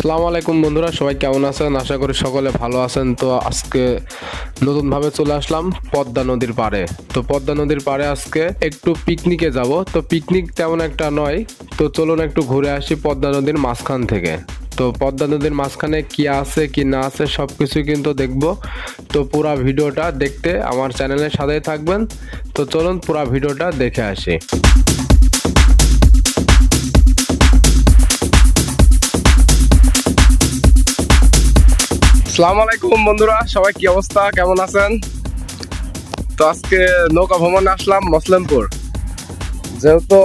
আসসালামু আলাইকুম বন্ধুরা, সবাই কেমন আছেন? আশা করি সকলে ভালো আছেন। তো আজকে নতুনভাবে চলে আসলাম পদ্মা নদীর পাড়ে। তো পদ্মা নদীর পাড়ে আজকে একটু পিকনিকে যাব। তো পিকনিক তেমন একটা নয়, তো চলুন একটু ঘুরে আসি পদ্মা নদীর মাঝখান থেকে। তো পদ্মা নদীর মাঝখানে কি আছে কি না আছে সব কিছুই কিন্তু দেখব। তো পুরা ভিডিওটা দেখতে আমার চ্যানেলের সাথেই থাকবেন। তো চলুন পুরা ভিডিওটা দেখে আসি। আসসালামু আলাইকুম বন্ধুরা, সবাই কি অবস্থা, কেমন আছেন? তো আজকে নৌকা ভ্রমণে আসলাম মসলেমপুর। যেহেতু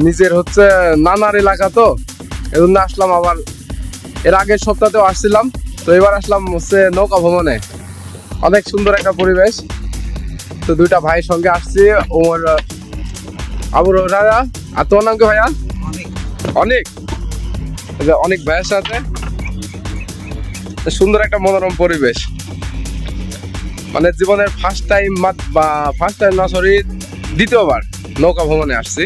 নিজের হচ্ছে নানার এলাকা, তো এজন্য আসলাম। আবার এর আগের সপ্তাহেও আসছিলাম, তো এবার আসলাম হচ্ছে নৌকা ভ্রমণে। অনেক সুন্দর একটা পরিবেশ। তো দুইটা ভাইয়ের সঙ্গে আসছি, ওমর আবুর রাজা। আর তোর নাম কি ভাইয়া? অনেক অনেক ভাইয়ের সাথে সুন্দর একটা মনোরম পরিবেশ। মানে জীবনের ফার্স্ট টাইম না, সরি, দ্বিতীয়বার নৌকা ভ্রমণে আসছি।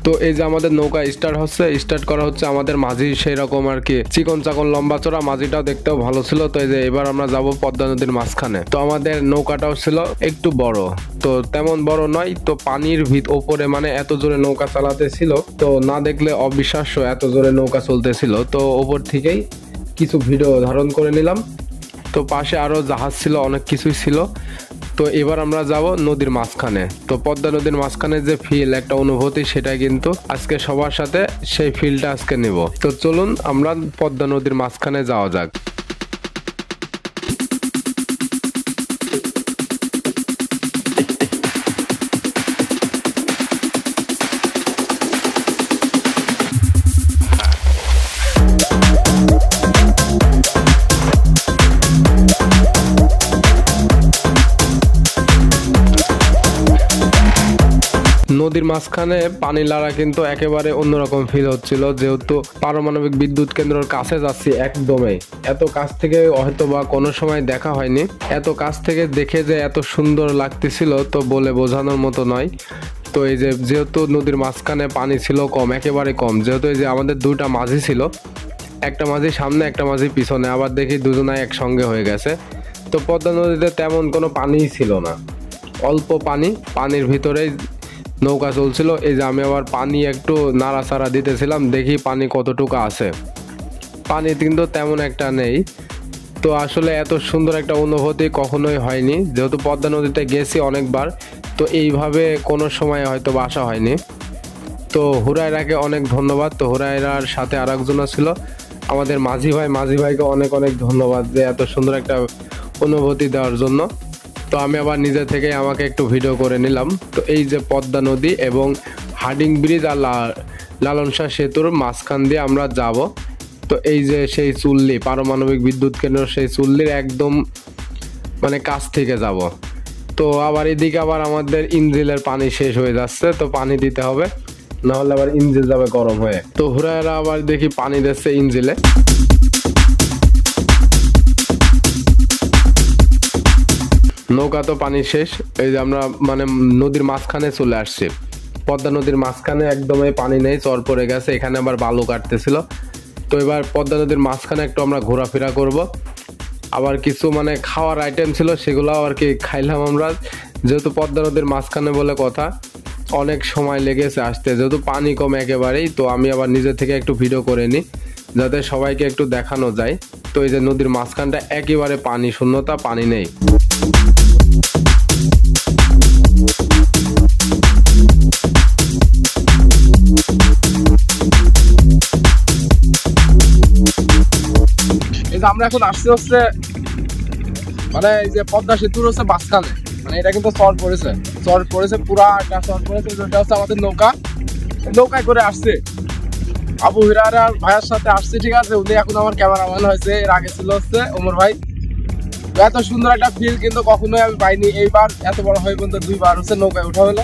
তো এই যে আমাদের নৌকা স্টার্ট করা হচ্ছে। আমাদের মাঝি সেই রকম আর কি চিকন চাকন লম্বা চড়া, মাঝিটাও দেখতেও ভালো ছিল। তো এই যে এবার আমরা যাব পদ্মা নদীর মাঝখানে। তো আমাদের নৌকাটাও ছিল একটু বড়, তো তেমন বড় নয়। তো পানির ওপরে মানে এত জোরে নৌকা চালাতে ছিল, তো না দেখলে অবিশ্বাস্য এত জোরে নৌকা চলতেছিল। তো ওপর থেকেই কিছু ভিডিও ধারণ করে নিলাম। তো পাশে আরো জাহাজ ছিল, অনেক কিছুই ছিল। তো এবার আমরা যাব নদীর মাঝখানে। তো পদ্মা নদীর মাঝখানে যে ফিল, একটা অনুভূতি, সেটা কিন্তু আজকে সবার সাথে সেই ফিলটা আজকে নেব। তো চলুন আমরা পদ্মা নদীর মাঝখানে যাওয়া যাক। নদীর মাঝখানে পানি লাড়া কিন্তু একেবারে অন্যরকম ফিল হচ্ছিল, যেহেতু পারমাণবিক বিদ্যুৎ কেন্দ্রের কাছে যাচ্ছি একদমই। এত কাছ থেকে হয়তো বা কোনো সময় দেখা হয়নি। এত কাছ থেকে দেখে যে এত সুন্দর লাগতেছিল, তো বলে বোঝানোর মতো নয়। তো এই যে যেহেতু নদীর মাঝখানে পানি ছিল কম, একেবারে কম, যেহেতু এই যে আমাদের দুইটা মাঝি ছিল, একটা মাঝি সামনে একটা মাঝি পিছনে, আবার দেখি দুজনাই একসঙ্গে হয়ে গেছে। তো পদ্মা নদীতে তেমন কোনো পানিই ছিল না, অল্প পানির ভিতরেই নৌকা চলছিল। এই যে আমি আবার পানি একটু নাড়াচাড়া দিতেছিলাম, দেখি পানি কতটুকু আছে। পানি কিন্তু তেমন একটা নেই। তো আসলে এত সুন্দর একটা অনুভূতি কখনোই হয়নি, যেহেতু পদ্মা নদীতে গেছি অনেকবার, তো এইভাবে কোনো সময় হয়তো আসা হয়নি। তো হুরায়রাকে অনেক ধন্যবাদ। তো হুরায়রার সাথে আর একজন ছিল আমাদের মাঝি ভাইকে অনেক অনেক ধন্যবাদ যে এত সুন্দর একটা অনুভূতি দেওয়ার জন্য। তো আমি আবার নিজে থেকে আমাকে একটু ভিডিও করে নিলাম। তো এই যে পদ্মা নদী এবং হার্ডিং ব্রিজ আর লালন শাহ সেতুর মাঝখান দিয়ে আমরা যাব। তো এই যে সেই চুল্লি, পারমাণবিক বিদ্যুৎ কেন্দ্র, সেই চুল্লির একদম মানে কাছ থেকে যাব। তো আবার এদিকে আবার আমাদের ইঞ্জিনের পানি শেষ হয়ে যাচ্ছে, তো পানি দিতে হবে, নাহলে আবার ইঞ্জিন যাবে গরম হয়ে। তো হুরায়রা আবার দেখি পানি দিচ্ছে ইঞ্জিনে। নৌকা তো পানি শেষ। এই যে আমরা মানে নদীর মাঝখানে চলে আসছি। পদ্মা নদীর মাঝখানে একদমই পানি নেই, চর পড়ে গেছে। এখানে আবার বালু কাটতেছিল। তো এবার পদ্মা নদীর মাঝখানে একটু আমরা ঘোরাফেরা করব। আবার কিছু মানে খাওয়ার আইটেম ছিল, সেগুলো আর কি খাইলাম আমরা। যেহেতু পদ্মা নদীর মাঝখানে বলে কথা, অনেক সময় লেগেছে আসতে, যেহেতু পানি কম একেবারেই। তো আমি আবার নিজে থেকে একটু ভিডিও করে নিই, যাতে সবাইকে একটু দেখানো যায়। তো এই যে নদীর মাঝখানটা একেবারে পানি শূন্যতা, পানি নেই। এই যে আমরা এখন আসছি হচ্ছে মানে এই যে পদ্মা সেতুর হচ্ছে মাঝখানে, মানে এটা কিন্তু চর পড়েছে পুরা একটা চর পড়েছে। যেটা হচ্ছে আমাদের নৌকায় করে আসছে। আবু হুরায়রা ভাইয়ের সাথে আসছে, ঠিক আছে। উনি এখন আমার ক্যামেরাম্যান হয়েছে, এর আগে ছিল হচ্ছে ওমর ভাই। এত সুন্দর একটা ফিল কিন্তু কখনোই আমি পাইনি। এইবার এত বড় হয়ে পর্যন্ত দুইবার হচ্ছে নৌকায় ওঠা হলো।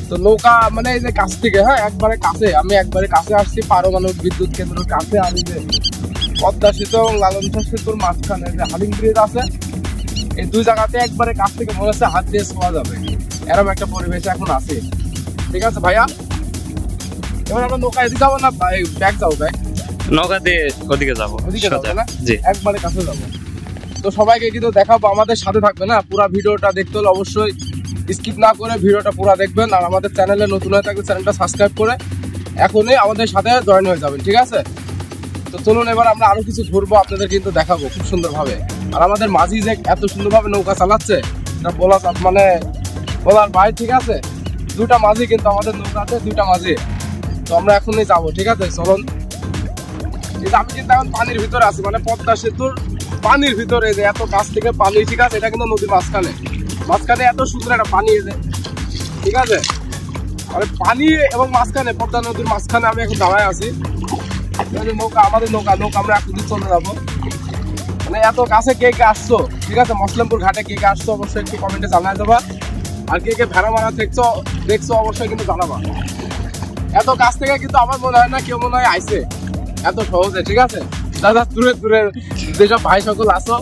তো নৌকা মানে এই যে কাছ থেকে, হ্যাঁ, আমি একবারে কাছে আসছি পারমাণবিক বিদ্যুৎ কেন্দ্রের কাছে। আমি যে পদ্মা সেতু এবং লালন শাহ সেতুর মাঝখানে যে হার্ডিং ব্রিজ আছে, এই দুই জায়গাতে একবারে কাছ থেকে মনে হচ্ছে হাত দিয়ে ছোঁয়া যাবে, এরকম একটা পরিবেশ এখন আছে। ঠিক আছে ভাইয়া, এবার আমরা নৌকা এদিকে যাবো না ব্যাগ যাবো? ব্যাগ নৌকা দিয়ে ওদিকে যাবো, ওদিকে যাবো না? জি একবারে কাছে যাবো। তো সবাইকে কিন্তু দেখাবো, আমাদের সাথে থাকবে না, পুরো ভিডিওটা দেখতে হলে অবশ্যই স্কিপ না করে ভিডিওটা পুরো দেখবেন। আর আমাদের চ্যানেলে নতুন হয়ে থাকলে চ্যানেলটা সাবস্ক্রাইব করে এখনই আমাদের সাথে জয়েন হয়ে যাবেন, ঠিক আছে? তো চলুন এবার আমরা আরো কিছু ঘুরবো, আপনাদের কিন্তু দেখাবো খুব সুন্দরভাবে। আর আমাদের মাঝি যে এত সুন্দরভাবে নৌকা চালাচ্ছে বলা মানে বলার ভাই, ঠিক আছে? দুটা মাঝি কিন্তু আমাদের নৌকাতে, দুইটা মাঝি। তো আমরা এখনই যাবো, ঠিক আছে? চলুন। আমি কিন্তু এখন পানির ভিতরে আছি, মানে পদ্মা সেতুর পানির ভিতরে, যে এত কাছ থেকে পানি, ঠিক আছে? এটা কিন্তু নদীর মাঝখানে, মাঝখানে এত সুন্দর একটা পানি, ঠিক আছে? মানে পানি এবং মাঝখানে, পদ্মা নদীর মাঝখানে আমি এখন দাঁড়ায় আছি। নৌকা, আমাদের নৌকা আমরা এখন চলে যাবো। মানে এত কাছে কে কে আসছো, ঠিক আছে? মসলামপুর ঘাটে কে কে আসছো অবশ্যই একটু কমেন্টে জানাই দেবা। আর কে কে ভেড়া মারা দেখছো অবশ্যই কিন্তু জানাবা। এত কাছ থেকে কিন্তু আমার মনে হয় না কেউ মনে হয় আইছে এত সহজে, ঠিক আছে? দাদা দূরে দূরে যেসব ভাই সকল আসো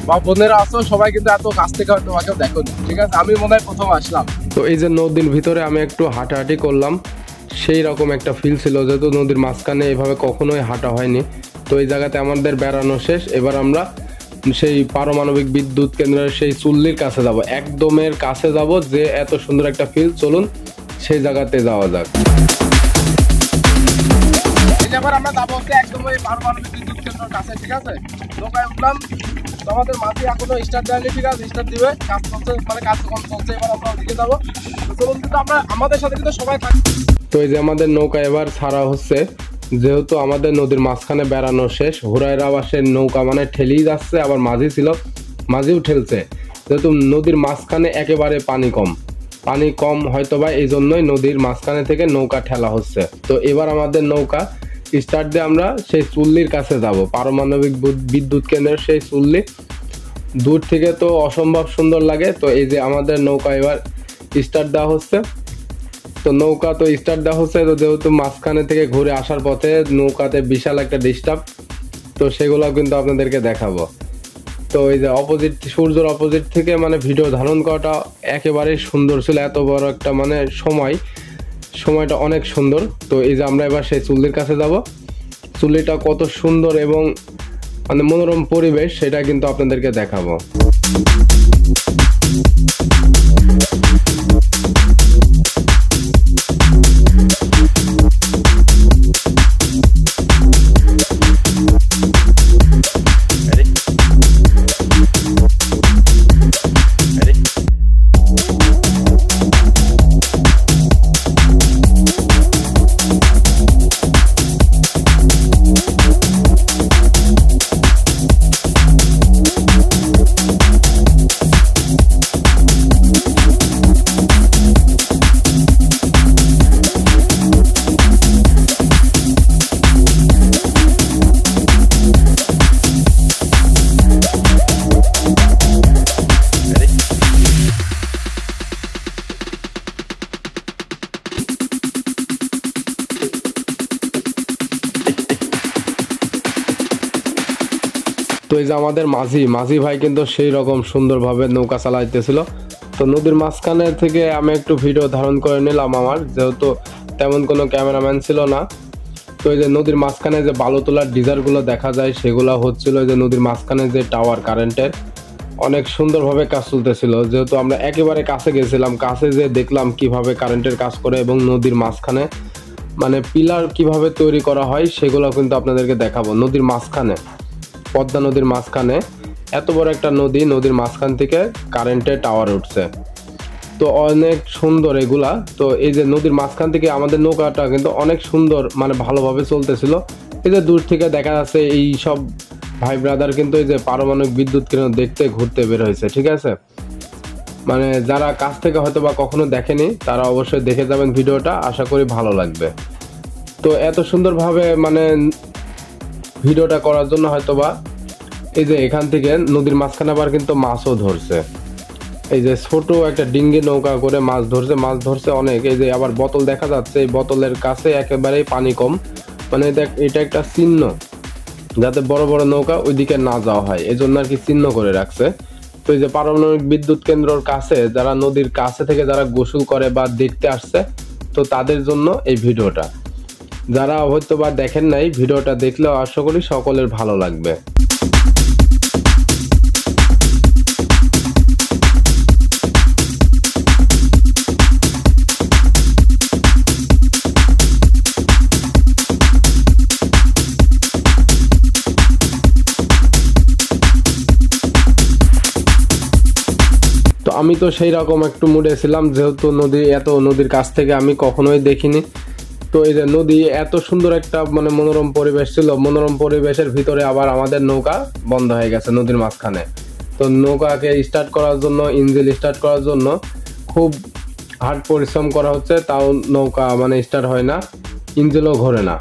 বা বোনেরা আসো, সবাই কিন্তু এত কাছ থেকে হয়তো কেউ দেখো, ঠিক আছে? আমি মনে হয় প্রথম আসলাম। তো এই যে নদীর ভিতরে আমি একটু হাঁটাহাঁটি করলাম, সেই রকম একটা ফিল ছিল, যেহেতু নদীর মাঝখানে এভাবে কখনোই হাঁটা হয়নি। তো এই জায়গাতে আমাদের বেড়ানো শেষ, এবার আমরা সেই পারমাণবিক বিদ্যুৎ কেন্দ্রের সেই চুল্লির কাছে যাব, একদমের কাছে যাব, যে এত সুন্দর একটা ফিল। চলুন সেই জায়গাতে যাওয়া যাক। এবার আমরা যাবো হচ্ছে একদম ওই পারমাণবিক বিদ্যুৎ কেন্দ্রের কাছে, ঠিক আছে? নৌকায় উঠলাম, তো আমাদের মাঝে এখনো স্টার্ট দেয়নি, ঠিক আছে? স্টার্ট দিবে, কাজ চলছে, মানে কার্যক্রম চলছে। এবার আমরা ওদিকে যাবো। চলুন, কিন্তু আমরা আমাদের সাথে কিন্তু সবাই থাকি। তো এই যে আমাদের নৌকা এবার ছাড়া হচ্ছে, যেহেতু আমাদের নদীর মাঝখানে বেড়ানো শেষ। হুরাইরা আবাসের নৌকা মানে ঠেলেই যাচ্ছে, আবার মাঝি ছিল, মাঝিও ঠেলছে। যেহেতু নদীর মাঝখানে একেবারে পানি কম হয়তো বা এই জন্যই নদীর মাঝখানে থেকে নৌকা ঠেলা হচ্ছে। তো এবার আমাদের নৌকা স্টার্ট দিয়ে আমরা সেই চুল্লির কাছে যাব, পারমাণবিক বিদ্যুৎ কেন্দ্রের সেই চুল্লি। দূর থেকে তো অসম্ভব সুন্দর লাগে। তো এই যে আমাদের নৌকা এবার স্টার্ট দেওয়া হচ্ছে। তো নৌকা তো স্টার্ট দেওয়া হচ্ছে, তো যেহেতু মাঝখানে থেকে ঘুরে আসার পথে নৌকাতে বিশাল একটা ডিস্টার্ব, তো সেগুলো কিন্তু আপনাদেরকে দেখাবো। তো এই যে সূর্যের অপোজিট থেকে মানে ভিডিও ধারণ করাটা একেবারেই সুন্দর ছিল। এত বড় একটা মানে সময়টা অনেক সুন্দর। তো এই যে আমরা এবার সেই চুল্লির কাছে যাব। চুল্লিটা কত সুন্দর এবং মানে মনোরম পরিবেশ, সেটা কিন্তু আপনাদেরকে দেখাবো। তো এই যে আমাদের মাঝি ভাই কিন্তু সেই রকম সুন্দরভাবে নৌকা চালাইতেছিল। তো নদীর মাঝখানে থেকে আমি একটু ভিডিও ধারণ করে নিলাম, আমার যেহেতু তেমন কোনো ক্যামেরাম্যান ছিল না। তো এই যে নদীর মাঝখানে যে বালু তোলার ডিজারগুলো দেখা যায়, সেগুলো হচ্ছিল যে নদীর মাঝখানে যে টাওয়ার কারেন্টের, অনেক সুন্দরভাবে কাজ চলতেছিল। যেহেতু আমরা একেবারে কাছে গেছিলাম, কাছে যে দেখলাম কিভাবে কারেন্টের কাজ করে এবং নদীর মাঝখানে মানে পিলার কিভাবে তৈরি করা হয়, সেগুলো কিন্তু আপনাদেরকে দেখাবো। নদীর মাঝখানে, পদ্মা নদীর মাঝখানে এত বড় একটা নদীর মাঝখান থেকে কারেন্টের টাওয়ার উঠছে। তো অনেক সুন্দর এগুলা। তো এই যে নদীর মাঝখান থেকে আমাদের নৌকাটা কিন্তু অনেক সুন্দর মানে ভালোভাবে চলতেছিল। এই যে দূর থেকে দেখা যাচ্ছে এই সব ভাই ব্রাদার কিন্তু এই যে পারমাণবিক বিদ্যুৎ কেন্দ্র দেখতে ঘুরতে বের হয়েছে, ঠিক আছে? মানে যারা কাছ থেকে হয়তো বা কখনো দেখেনি, তারা অবশ্যই দেখে যাবেন ভিডিওটা, আশা করি ভালো লাগবে। তো এত সুন্দরভাবে মানে ভিডিওটা করার জন্য হয়তোবা এই যে এখান থেকে নদীর মাঝখানে আবার কিন্তু মাছও ধরছে। এই যে ছোট একটা ডিঙ্গি নৌকা করে মাছ ধরছে অনেক। এই যে আবার বোতল দেখা যাচ্ছে, এই বোতলের কাছে একেবারেই পানি কম, মানে এটা একটা চিহ্ন, যাতে বড় বড় নৌকা ওইদিকে না যাওয়া হয়, এই জন্য আর কি চিহ্ন করে রাখছে। তো এই যে পারমাণবিক বিদ্যুৎ কেন্দ্রের কাছে যারা নদীর কাছে থেকে যারা গোসল করে বা দেখতে আসছে, তো তাদের জন্য এই ভিডিওটা, যারা হয়তো বা দেখেন নাই ভিডিওটা দেখলেও আশা করি সকলের ভালো লাগবে। তো আমি তো সেই রকম একটু মুডে ছিলাম, যেহেতু নদীর কাছ থেকে আমি কখনোই দেখিনি। তো এই যে নদী এত সুন্দর একটা মানে মনোরম পরিবেশ ছিল, মনোরম পরিবেশের ভিতরে আবার আমাদের নৌকা বন্ধ হয়ে গেছে নদীর মাঝখানে। তো নৌকাকে স্টার্ট করার জন্য, ইঞ্জিন স্টার্ট করার জন্য খুব হার্ড পরিশ্রম করা হচ্ছে, তাও নৌকা মানে স্টার্ট হয় না, ইঞ্জিনও ঘোরে না।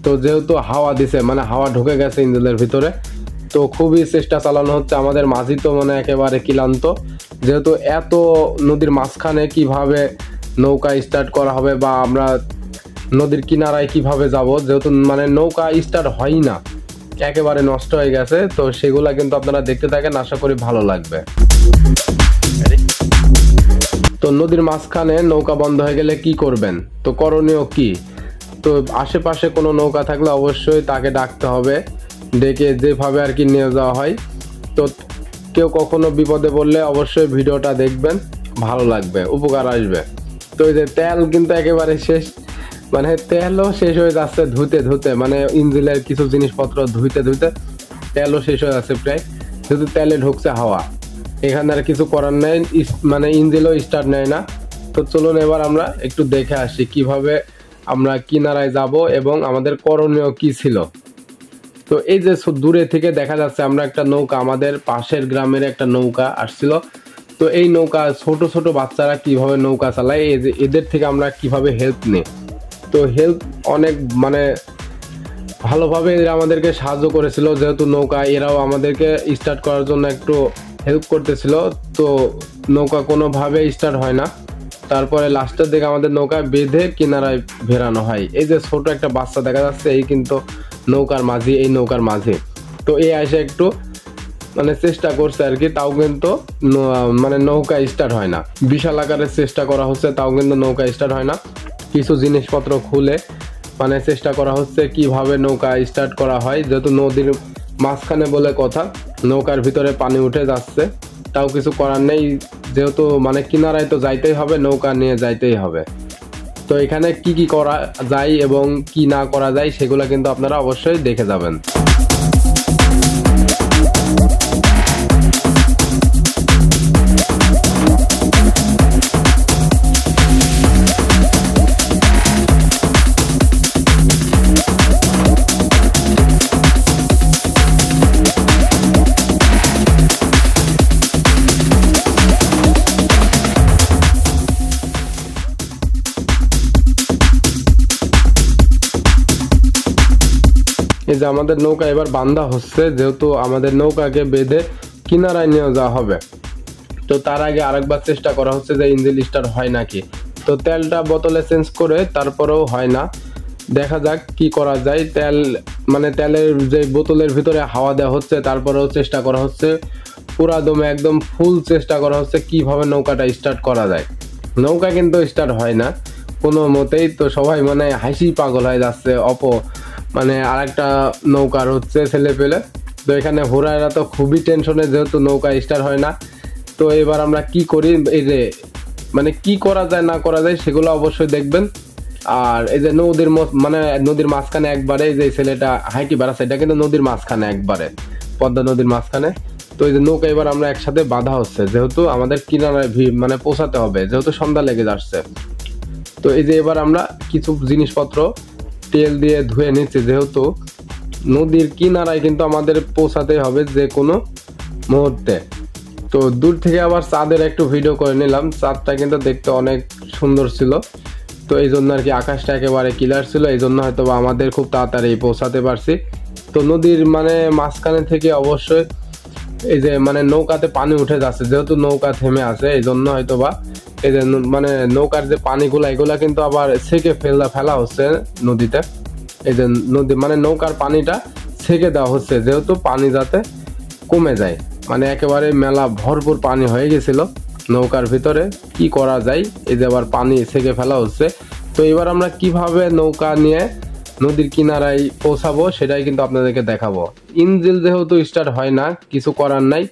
তো যেহেতু হাওয়া দিছে, মানে হাওয়া ঢুকে গেছে ইঞ্জিনের ভিতরে, তো খুবই চেষ্টা চালানো হচ্ছে। আমাদের মাঝি তো মানে একেবারে ক্লান্ত, যেহেতু এত নদীর মাঝখানে কিভাবে নৌকা স্টার্ট করা হবে বা আমরা নদীর কিনারায় কিভাবে যাব, যেহেতু মানে নৌকা স্টার্ট হয় না, একেবারে নষ্ট হয়ে গেছে। তো সেগুলা কিন্তু আপনারা দেখতে থাকেন, আশা করি ভালো লাগবে। তো নদীর মাঝখানে নৌকা বন্ধ হয়ে গেলে কি করবেন, তো করণীয় কি? তো আশেপাশে কোনো নৌকা থাকলে অবশ্যই তাকে ডাকতে হবে, ডেকে যেভাবে আর কি নিয়ে যাওয়া হয়। তো কেউ কখনো বিপদে পড়লে অবশ্যই ভিডিওটা দেখবেন, ভালো লাগবে, উপকার আসবে। তো এই যে তেল কিন্তু একেবারে শেষ, মানে তেলও শেষ হয়ে যাচ্ছে ধুতে মানে ইঞ্জিনের কিছু জিনিসপত্র ধুইতে তেলও শেষ হয়ে যাচ্ছে প্রায়, যেহেতু তেলে ঢুকছে হাওয়া, এখানে আর কিছু করার নেই, মানে ইঞ্জিনও স্টার্ট নেয় না। তো চলুন এবার আমরা একটু দেখে আসি কিভাবে আমরা কিনারায় যাব এবং আমাদের করণীয় কি ছিল। তো এই যে দূরে থেকে দেখা যাচ্ছে আমরা একটা নৌকা, আমাদের পাশের গ্রামের একটা নৌকা আসছিল। তো এই নৌকা ছোট ছোট বাচ্চারা কিভাবে নৌকা চালায়, এই যে এদের থেকে আমরা কিভাবে হেল্প নিই। তো হেল্প অনেক মানে ভালোভাবে এরা আমাদেরকে সাহায্য করেছিল, যেহেতু নৌকা এরাও আমাদেরকে স্টার্ট করার জন্য একটু হেল্প করতেছিল। তো নৌকা কোনোভাবে স্টার্ট হয় না, তারপরে লাস্টের দিকে আমাদের নৌকা বেঁধে কিনারায় ভেরানো হয়। এই যে ছোট একটা বাচ্চা দেখা যাচ্ছে, এই কিন্তু নৌকার মাঝি, এই নৌকার মাঝি। তো এই এসে একটু মানে চেষ্টা করছে আর কি, তাও কিন্তু মানে নৌকা স্টার্ট হয় না। বিশাল আকারের চেষ্টা করা হচ্ছে, তাও কিন্তু নৌকা স্টার্ট হয় না। কিছু জিনিসপত্র খুলে মানে চেষ্টা করা হচ্ছে কিভাবে নৌকা স্টার্ট করা হয়, যেহেতু নদীর মাঝখানে বলে কথা, নৌকার ভিতরে পানি উঠে যাচ্ছে, তাও কিছু করার নেই, যেহেতু মানে কিনারায় তো যাইতেই হবে, নৌকা নিয়ে যাইতেই হবে। তো এখানে কি কি করা যায় এবং কি না করা যায় সেগুলো কিন্তু আপনারা অবশ্যই দেখে যাবেন। এই যে আমাদের নৌকা এবার বান্ধা হচ্ছে, যেহেতু আমাদের নৌকাকে বেঁধে কিনারায় নিয়ে যাওয়া হবে। তো তার আগে আরেকবার চেষ্টা করা হচ্ছে যে ইঞ্জিন স্টার্ট হয় নাকি। তো তেলটা বোতলে চেঞ্জ করে তারপরেও হয় না, দেখা যাক কি করা যায়। তেল মানে তেলের যে বোতলের ভিতরে হাওয়া দেওয়া হচ্ছে, তারপরেও চেষ্টা করা হচ্ছে, পুরা দমে একদম ফুল চেষ্টা করা হচ্ছে কিভাবে নৌকাটা স্টার্ট করা যায়। নৌকা কিন্তু স্টার্ট হয় না কোনো মতেই। তো সবাই মানে হাসি পাগল হয়ে যাচ্ছে, মানে আরেকটা নৌকার হচ্ছে ছেলে পেলে। তো এখানে হোরাইরা তো খুবই টেনশনে, যেহেতু নৌকা স্টার্ট হয় না। তো এবার আমরা কি করি, এই যে মানে কি করা যায় না করা যায় সেগুলো অবশ্যই দেখবেন। আর এই যে নদীর মাঝখানে একবারে এই যে ছেলেটা হাইটি বাড়াচ্ছে, এটা কিন্তু নদীর মাঝখানে একবারে, পদ্মা নদীর মাঝখানে। তো এই যে নৌকা এবার আমরা একসাথে বাঁধা হচ্ছে, যেহেতু আমাদের কিনারায় মানে পৌঁছাতে হবে, যেহেতু সন্ধ্যা লেগে যাচ্ছে। তো এই যে এবার আমরা কিছু জিনিসপত্র তেল দিয়ে ধুয়ে নিচ্ছি, যেহেতু নদীর কিনারায় কিন্তু আমাদের পৌঁছাতে হবে যে কোনো মুহূর্তে। তো দূর থেকে আবার চাঁদের একটু ভিডিও করে নিলাম, চাঁদটা কিন্তু দেখতে অনেক সুন্দর ছিল। তো এই জন্য আর কি আকাশটা একেবারে ক্লিয়ার ছিল, এই জন্য হয়তো আমাদের খুব তাড়াতাড়ি পৌঁছাতে পারছি। তো নদীর মানে মাঝখানে থেকে অবশ্যই এই যে মানে নৌকাতে পানি উঠে যাচ্ছে, যেহেতু নৌকা থেমে আছে, এই জন্য হয়তো বা এই যে মানে নৌকার যে পানিগুলা এগুলা কিন্তু আবার ছেঁকে ফেলা হচ্ছে নদীতে। এই যে নদী মানে নৌকার পানিটা ছেঁকে দেওয়া হচ্ছে, যেহেতু পানি যাতে কমে যায়, মানে একেবারে মেলা ভরপুর পানি হয়ে গেছিল, নৌকার ভিতরে কি করা যায়। এই যে আবার পানি ছেঁকে ফেলা হচ্ছে। তো এবার আমরা কিভাবে নৌকা নিয়ে নদীর কিনারায় পৌঁছাবো সেটাই কিন্তু আপনাদেরকে দেখাবো। ইঞ্জিল যেহেতু স্টার্ট হয় না, কিছু করার নাই।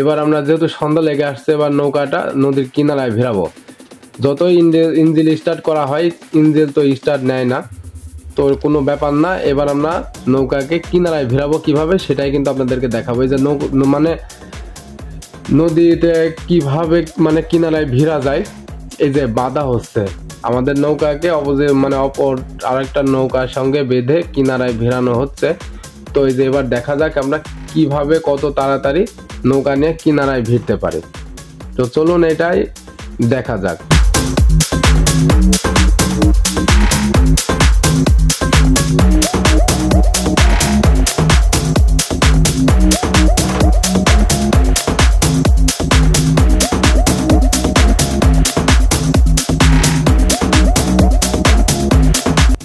এবার আমরা যেহেতু সন্ধ্যা লেগে আসছে, এবার নৌকাটা নদীর কিনারায় ভিড়াবো। যতই ইঞ্জিল স্টার্ট করা হয়, ইঞ্জিল তো স্টার্ট নেয় না, তো কোনো ব্যাপার না। এবার আমরা নৌকাকে কিনারায় ভিড়াবো কিভাবে সেটাই কিন্তু আপনাদেরকে দেখাবো। এই যে মানে নদীতে কিভাবে মানে কিনারায় ভিড়া যায়, এই যে বাধা হচ্ছে আমাদের নৌকাকে মানে অপর আরেকটা নৌকার সঙ্গে বেঁধে কিনারায় ভিড়ানো হচ্ছে। তো এই যে এবার দেখা যাক আমরা কিভাবে কত তাড়াতাড়ি নৌকা নিয়ে কিনারায় ভিড়তে পারি। তো চলুন এটাই দেখা যাক।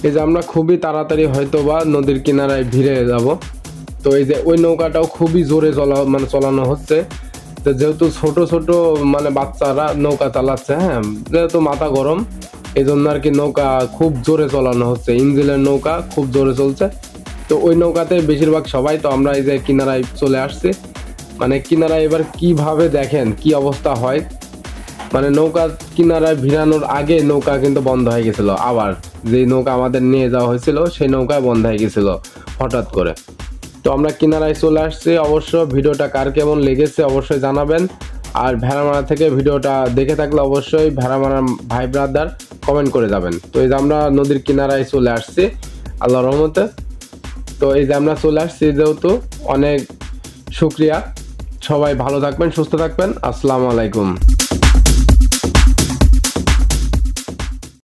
এই যে আমরা খুবই তাড়াতাড়ি হয়তো বা নদীর কিনারায় ভিড়ে যাব। তো এই যে ওই নৌকাটাও খুবই জোরে চালানো হচ্ছে। তো যেহেতু ছোট ছোট মানে বাচ্চারা নৌকা চালাচ্ছে, হ্যাঁ, যেহেতু মাথা গরম, এই জন্য আর কি নৌকা খুব জোরে চালানো হচ্ছে। ইঞ্জিনের নৌকা খুব জোরে চলছে। তো ওই নৌকাতে বেশিরভাগ সবাই। তো আমরা এই যে কিনারায় চলে আসছি। মানে কিনারায় এবার কিভাবে দেখেন কি অবস্থা হয়। মানে নৌকা কিনারায় ভিড়ানোর আগে নৌকা কিন্তু বন্ধ হয়ে গেছিল। আবার যে নৌকা আমাদের নিয়ে যাওয়া হয়েছিল সেই নৌকা বন্ধ হয়ে গেছিল হঠাৎ করে। তো আমরা কিনারায় চলে আসছি। অবশ্য ভিডিওটা কার কেমন লেগেছে অবশ্যই জানাবেন। আর ভেড়ামারা থেকে ভিডিওটা দেখে থাকলে অবশ্যই ভেড়ামারা ভাই ব্রাদার কমেন্ট করে যাবেন। তো এই যে আমরা নদীর কিনারায় চলে আসছি আল্লাহর রহমতে। তো এই যে আমরা চলে আসছি যেহেতু, অনেক শুকরিয়া। সবাই ভালো থাকবেন, সুস্থ থাকবেন। আসসালামু আলাইকুম।